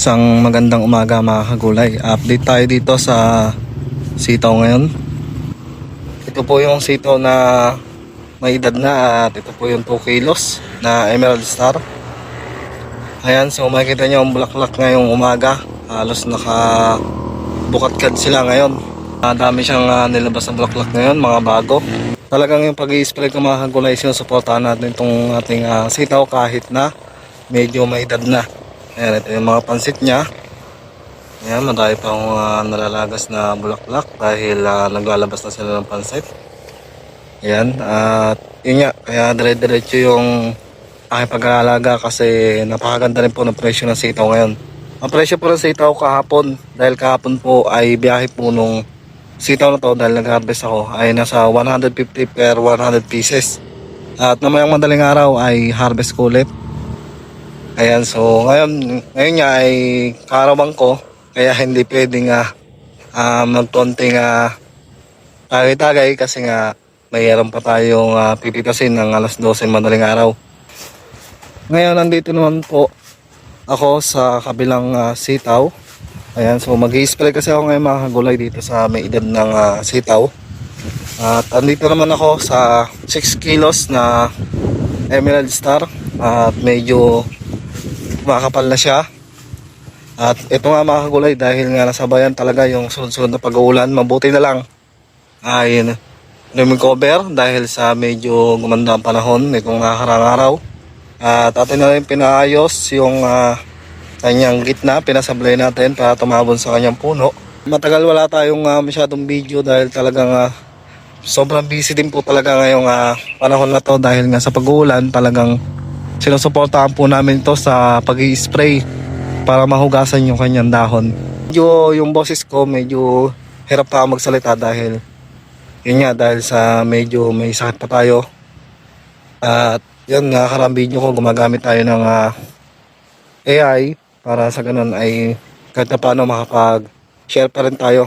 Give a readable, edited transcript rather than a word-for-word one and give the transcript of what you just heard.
Isang magandang umaga mga kagulay. Update tayo dito sa sitaw ngayon. Ito po yung sitaw na may edad na at ito po yung 2 kilos na Emerald Star. Ayan, so makikita nyo ang bulaklak ngayong umaga. Halos nakabukatkad sila ngayon. Dami siyang nilabas na bulaklak ngayon, mga bago. Talagang yung pag-i-spray ko mga kagulay, sinusuportahan natin itong ating sitaw kahit na medyo may edad na. Ayan, ito yung mga pansit niya. Ayan, madami pang nalalagas na bulaklak dahil naglalabas na sila ng pansit. Ayan, at yun nga, kaya dire-diretso yung aking pag-aalaga kasi napakaganda rin po ng presyo ng sitaw ngayon. Ang presyo po ng sitaw kahapon, dahil kahapon po ay biyahe po nung sitaw na to dahil nag-harvest ako, ay nasa 150 per 100 pieces. At namayang madaling araw ay harvest ko ulit. Ayan, so ngayon nga ay kaarawan ko, kaya hindi pwedeng magkonting tagay-tagay kasi nga mayroon pa tayong pipitasin ng alas 12 madaling araw. Ngayon nandito naman po ako sa kabilang sitaw. Ayan, so mag-i-spray kasi ako ngayon mga kagulay dito sa may edad ng sitaw. At andito naman ako sa 6 kilos na Emerald Star at medyo makapal na siya. At ito nga mga kagulay, dahil nga nasabayan talaga yung sunod-sunod na pag-uulan, mabuti na lang ay cover dahil sa medyo gumanda ang panahon nitong nakaraang araw. At atin na rin pinaayos yung kanyang gitna, pinasablay natin para tumabon sa kanyang puno. Matagal wala tayong masyadong video dahil talagang sobrang busy din po talaga ngayong panahon na to dahil nga sa pag-uulan talagang sinusuportahan po namin ito sa pag-i-spray para mahugasan yung kanyang dahon. Medyo yung boses ko medyo hirap pa magsalita dahil yun nga, dahil sa medyo may sakit pa tayo. At yun, nakakaraming video ko gumagamit tayo ng AI para sa ganun ay kahit na paano makapag-share pa rin tayo